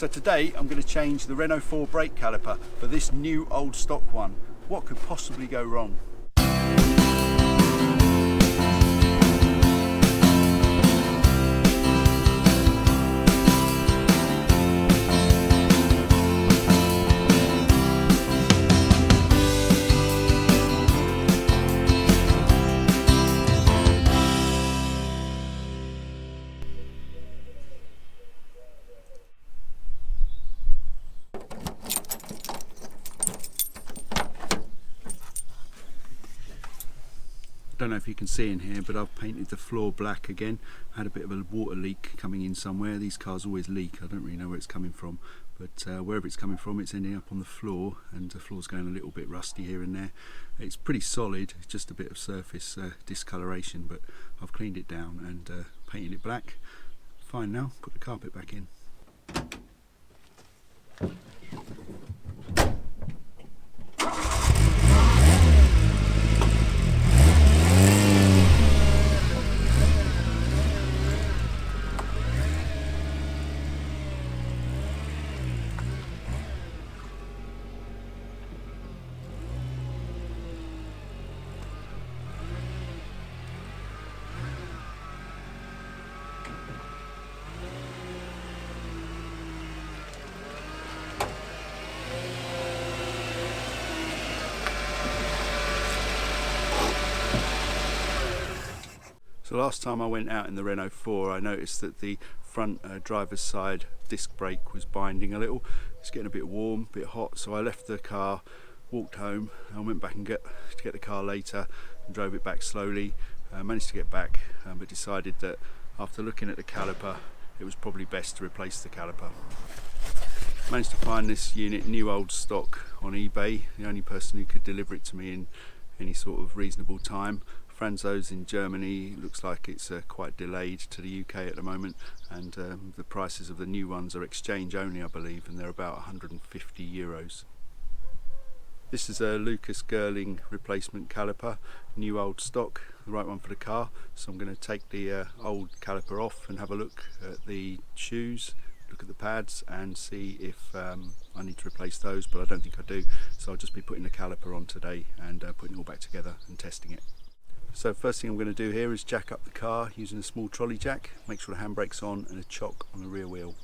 So today I'm going to change the Renault 4 brake caliper for this new old stock one. What could possibly go wrong? I don't know if you can see in here, but I've painted the floor black again. I had a bit of a water leak coming in somewhere. These cars always leak. I don't really know where it's coming from, but wherever it's coming from, it's ending up on the floor, and the floor's going a little bit rusty here and there. It's pretty solid, it's just a bit of surface discoloration, but I've cleaned it down and painted it black. Fine now, put the carpet back in. So last time I went out in the Renault 4, I noticed that the front driver's side disc brake was binding a little. It's getting a bit warm, a bit hot, so I left the car, walked home, and went back and get the car later and drove it back slowly. Managed to get back, but decided that after looking at the caliper, it was probably best to replace the caliper. Managed to find this unit new old stock on eBay. The only person who could deliver it to me in any sort of reasonable time. Franzose in Germany. Looks like it's quite delayed to the UK at the moment, and the prices of the new ones are exchange only, I believe, and they're about 150 euros. This is a Lucas Girling replacement caliper, new old stock, the right one for the car. So I'm going to take the old caliper off and have a look at the shoes, look at the pads, and see if I need to replace those, but I don't think I do. So I'll just be putting the caliper on today and putting it all back together and testing it. So first thing I'm going to do here is jack up the car using a small trolley jack, make sure the handbrake's on and a chock on the rear wheel.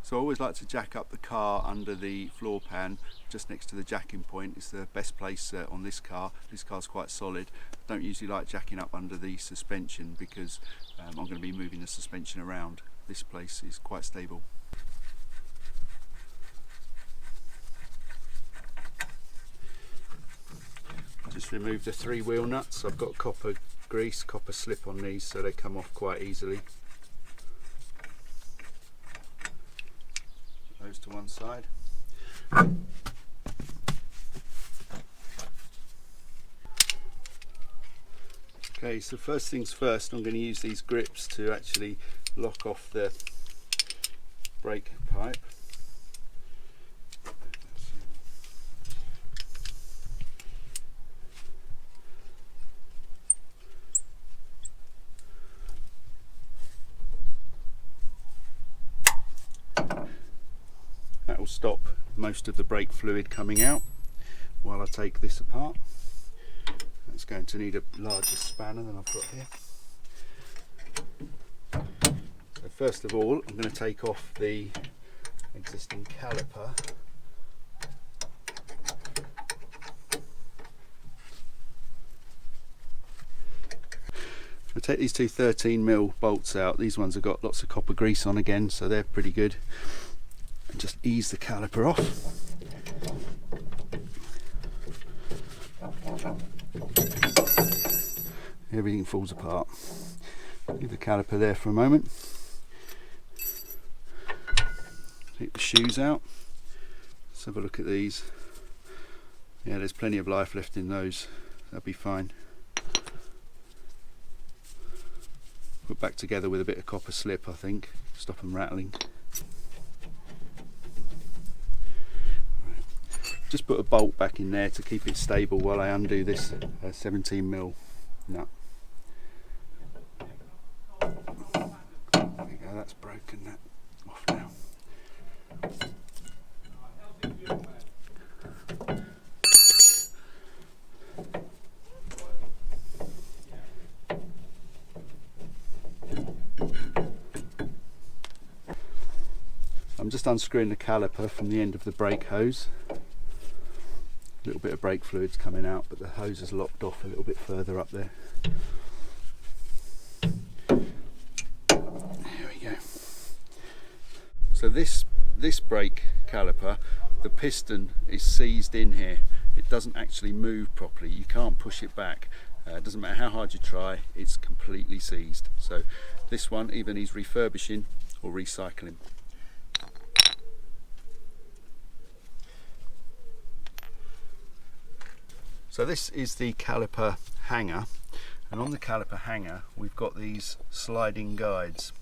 So I always like to jack up the car under the floor pan, just next to the jacking point. It's the best place on this car. This car's quite solid. I don't usually like jacking up under the suspension because I'm going to be moving the suspension around. This place is quite stable. Just remove the 3 wheel nuts. I've got copper grease, copper slip on these, so they come off quite easily. Those to one side. Okay, so first things first, I'm going to use these grips to actually lock off the brake pipe. That will stop most of the brake fluid coming out while I take this apart. It's going to need a larger spanner than I've got here. first of all, I'm going to take off the existing caliper. I'll take these two 13mm bolts out. These ones have got lots of copper grease on again, so they're pretty good. And just ease the caliper off. Everything falls apart. Leave the caliper there for a moment. Take the shoes out. Let's have a look at these. Yeah, there's plenty of life left in those. That'll be fine. Put back together with a bit of copper slip, I think. Stop them rattling. Right. Just put a bolt back in there to keep it stable while I undo this 17mm nut. There we go, that's broken that off now. I'm just unscrewing the caliper from the end of the brake hose. A little bit of brake fluid's coming out, but the hose is locked off a little bit further up there. There we go. So this brake caliper, the piston is seized in here. It doesn't actually move properly. You can't push it back. It doesn't matter how hard you try, it's completely seized. So this one either needs refurbishing or recycling. So this is the caliper hanger, and on the caliper hanger we've got these sliding guides.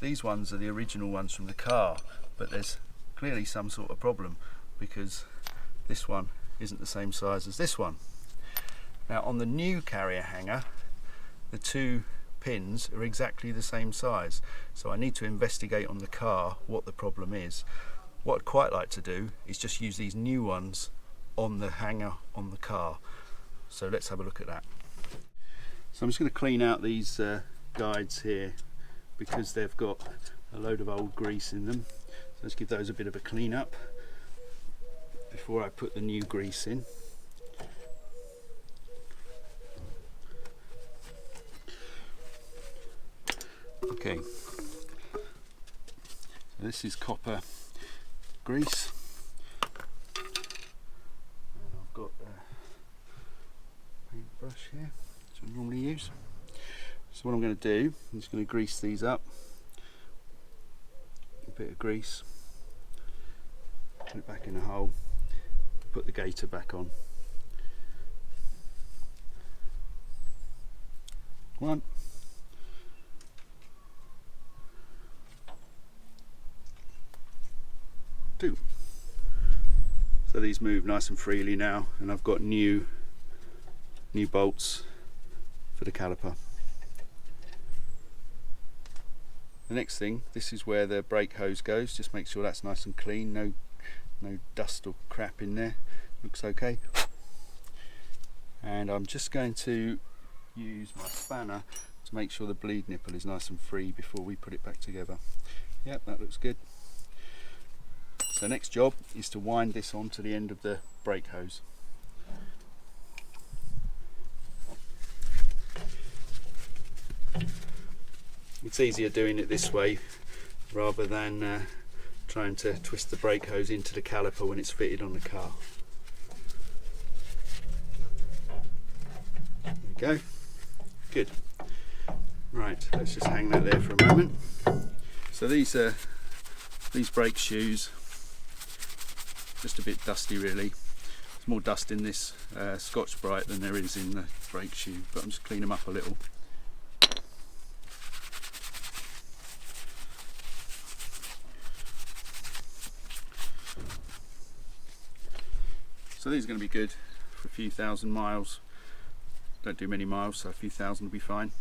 These ones are the original ones from the car, but there's clearly some sort of problem because this one isn't the same size as this one. Now on the new carrier hanger, the two pins are exactly the same size, so I need to investigate on the car what the problem is. What I'd quite like to do is just use these new ones on the hanger on the car. So let's have a look at that. So I'm just going to clean out these guides here because they've got a load of old grease in them. So let's give those a bit of a clean up before I put the new grease in. Okay, so this is copper grease. Got a paintbrush here, which I normally use. So what I'm going to do, I'm just going to grease these up. A bit of grease, put it back in the hole, put the gator back on. 1, 2. So these move nice and freely now, and I've got new bolts for the caliper. The next thing, this is where the brake hose goes. Just make sure that's nice and clean, no dust or crap in there. Looks okay. And I'm just going to use my spanner to make sure the bleed nipple is nice and free before we put it back together. Yep, that looks good. So next job is to wind this onto the end of the brake hose. It's easier doing it this way rather than trying to twist the brake hose into the caliper when it's fitted on the car. There we go. Good. Right, let's just hang that there for a moment. So these brake shoes, just a bit dusty really. There's more dust in this Scotch-Brite than there is in the brake shoe, but I'm just cleaning them up a little. So these are going to be good for a few thousand miles. Don't do many miles, so a few thousand will be fine.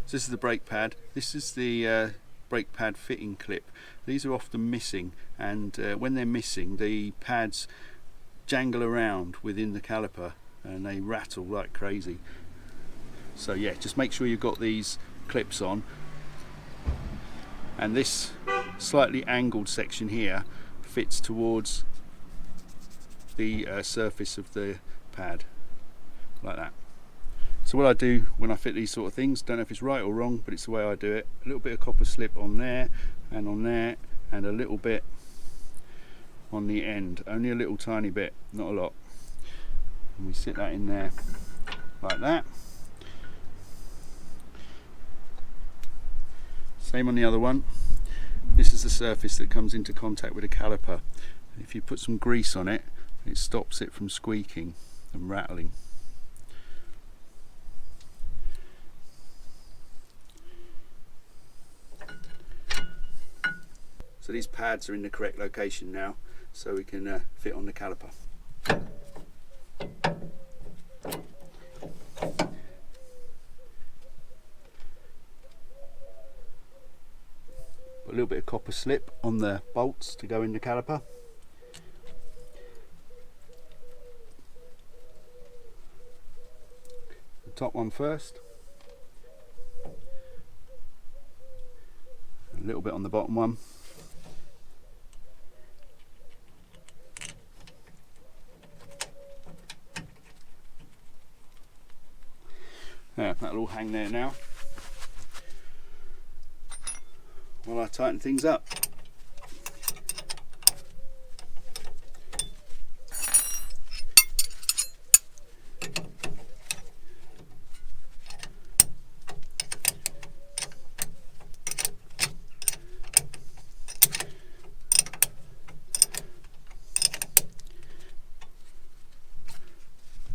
So this is the brake pad. This is the brake pad fitting clip. These are often missing, and when they're missing, the pads jangle around within the caliper and they rattle like crazy. So yeah, just make sure you've got these clips on. and this slightly angled section here fits towards the surface of the pad, like that. So what I do when I fit these sort of things, don't know if it's right or wrong, but it's the way I do it. A little bit of copper slip on there, and on there, and a little bit on the end. Only a little tiny bit, not a lot. And we sit that in there like that. Same on the other one. This is the surface that comes into contact with the caliper. If you put some grease on it, it stops it from squeaking and rattling. So these pads are in the correct location now, so we can fit on the caliper. Put a little bit of copper slip on the bolts to go in the caliper. The top one first. A little bit on the bottom one. Yeah, that'll all hang there now while I tighten things up.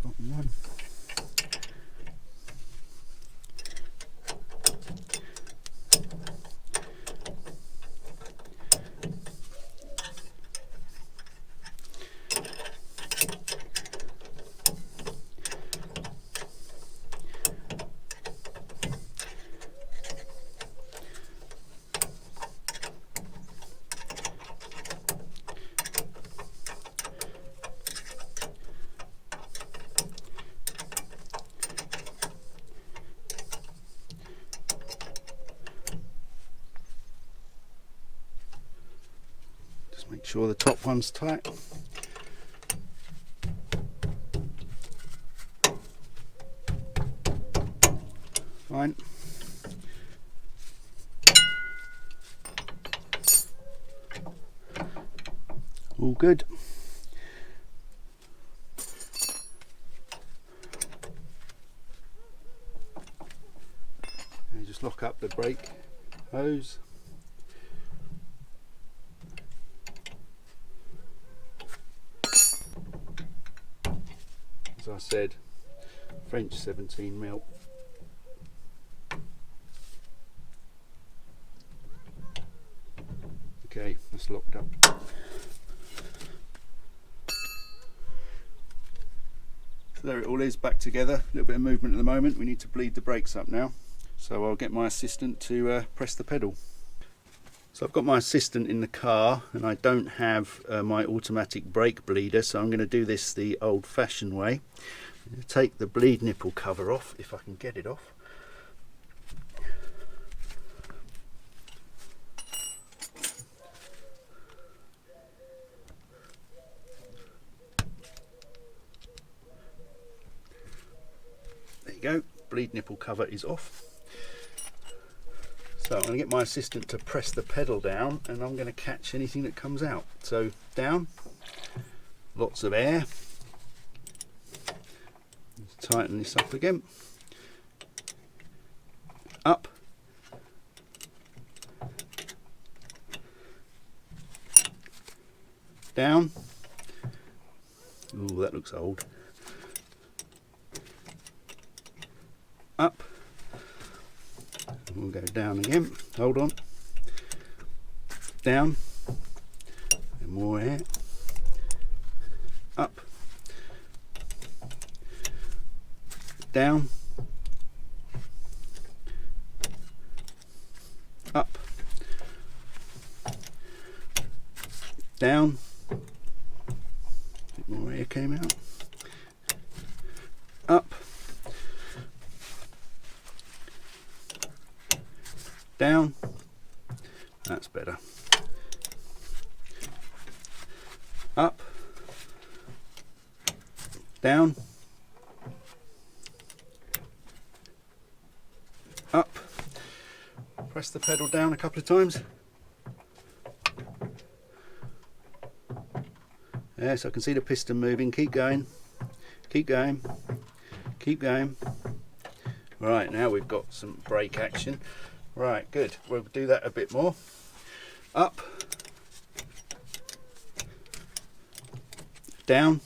Bottom one. Make sure the top one's tight. Fine. All good. And just lock up the brake hose. As I said, French 17mm. Okay, that's locked up. So there it all is, back together. A little bit of movement at the moment. We need to bleed the brakes up now. So I'll get my assistant to press the pedal. So I've got my assistant in the car and I don't have my automatic brake bleeder, so I'm going to do this the old-fashioned way. I'm going to take the bleed nipple cover off, if I can get it off. There you go, bleed nipple cover is off. So I'm going to get my assistant to press the pedal down and I'm going to catch anything that comes out. So down, lots of air. Let's tighten this up again. Up. Down. Ooh, that looks old. Up. We'll go down again, hold on, down, and more air, up, down, up, down, a bit more air came out, up, down, That's better. Up, down, up. Press the pedal down a couple of times. Yes, I can see the piston moving. Keep going, keep going, keep going. Right, now we've got some brake action. Right, good. We'll do that a bit more. Up, down,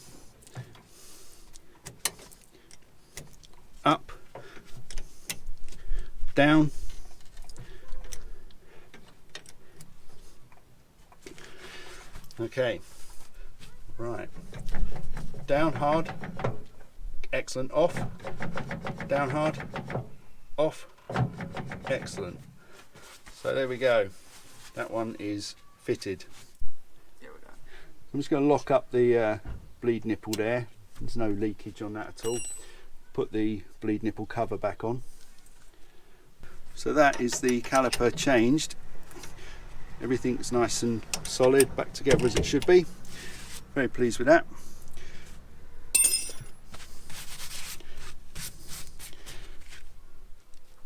up, down, okay, right, down hard, excellent, off, down hard, off, excellent. So there we go, that one is fitted. I'm just going to lock up the bleed nipple there. There's no leakage on that at all. Put the bleed nipple cover back on. So that is the caliper changed. Everything's nice and solid, back together as it should be. Very pleased with that.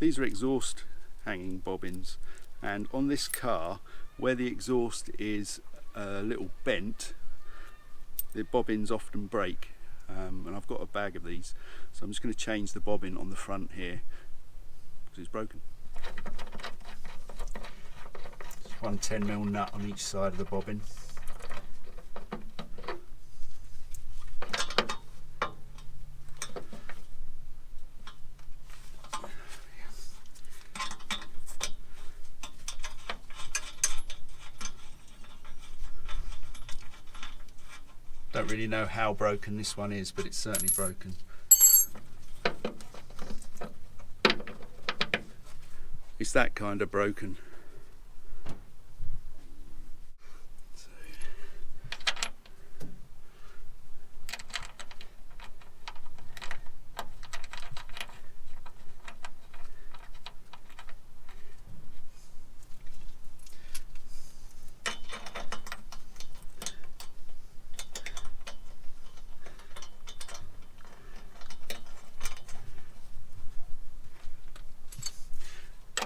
These are exhaust hanging bobbins, and on this car, where the exhaust is a little bent, the bobbins often break, and I've got a bag of these, so I'm just going to change the bobbin on the front here because it's broken. Just one 10mm nut on each side of the bobbin. Don't really know how broken this one is, but it's certainly broken. It's that kind of broken.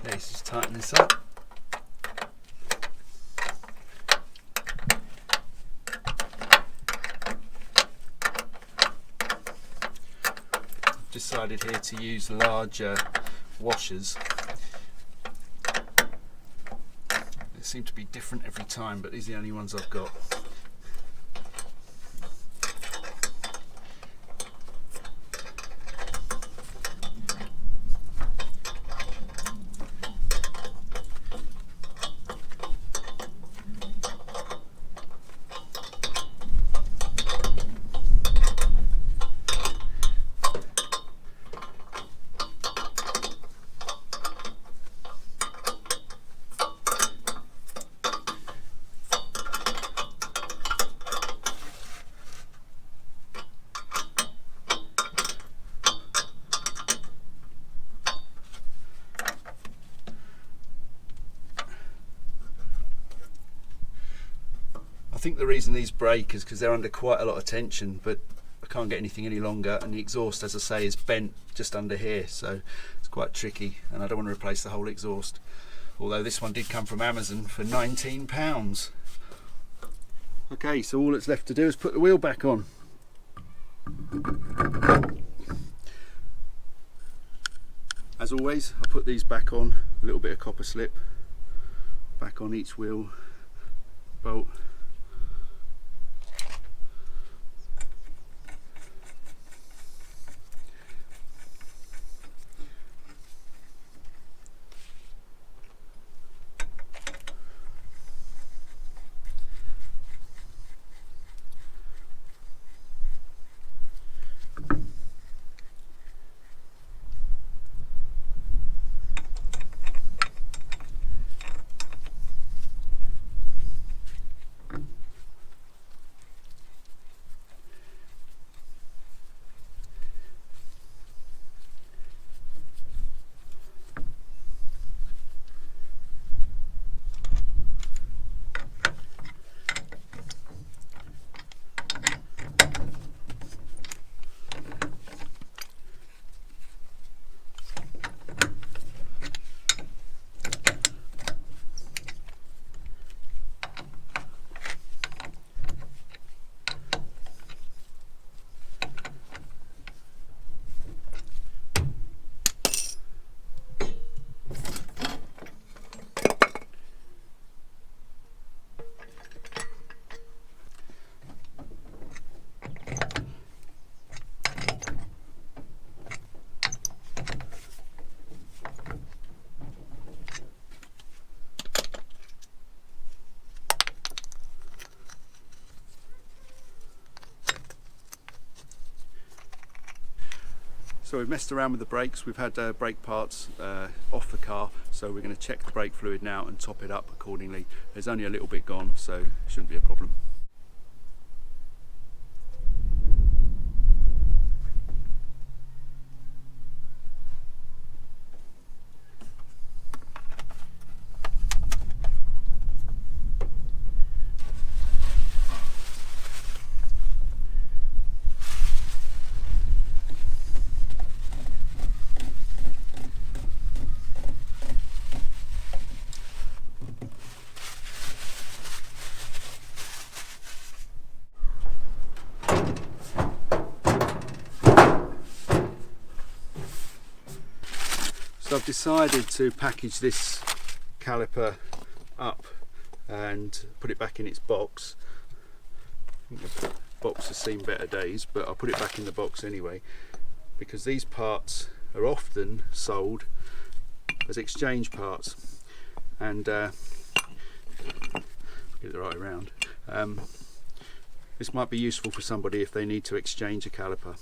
Let's just tighten this up. I've decided here to use larger washers. They seem to be different every time, but these are the only ones I've got. I think the reason these break is because they're under quite a lot of tension, but I can't get anything any longer, and the exhaust, as I say, is bent just under here, so it's quite tricky, and I don't want to replace the whole exhaust, although this one did come from Amazon for £19. Okay, so all that's left to do is put the wheel back on. As always, I put these back on, a little bit of copper slip back on each wheel bolt. So we've messed around with the brakes, we've had brake parts off the car, so we're going to check the brake fluid now and top it up accordingly. There's only a little bit gone, so it shouldn't be a problem. So I've decided to package this caliper up and put it back in its box. I think the box has seen better days, but I'll put it back in the box anyway, because these parts are often sold as exchange parts, and get it the right way around. This might be useful for somebody if they need to exchange a caliper.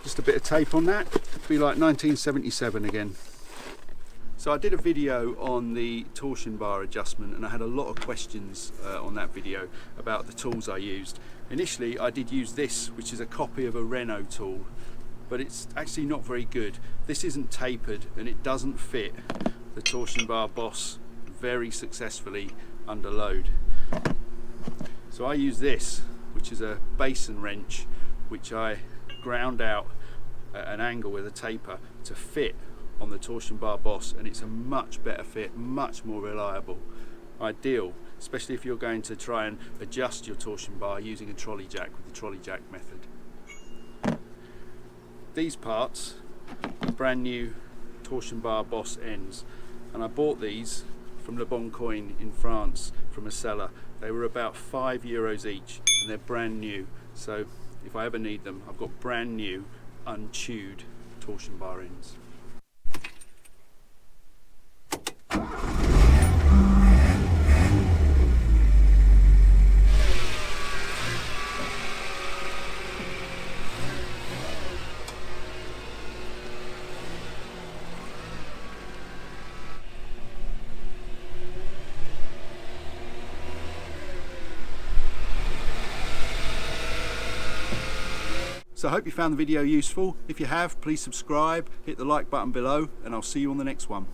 Just a bit of tape on that, it'll be like 1977 again. So I did a video on the torsion bar adjustment, and I had a lot of questions on that video about the tools I used. Initially I did use this, which is a copy of a Renault tool, but it's actually not very good. This isn't tapered and it doesn't fit the torsion bar boss very successfully under load. So I use this, which is a basin wrench, which I ground out at an angle with a taper to fit on the torsion bar boss, and it's a much better fit, much more reliable. Ideal, especially if you're going to try and adjust your torsion bar using a trolley jack with the trolley jack method. These parts are brand new torsion bar boss ends, and I bought these from Le Bon Coin in France from a seller. They were about €5 each, and they're brand new, so if I ever need them, I've got brand new unchewed torsion bar ends. So I hope you found the video useful. If you have, please subscribe, hit the like button below, and I'll see you on the next one.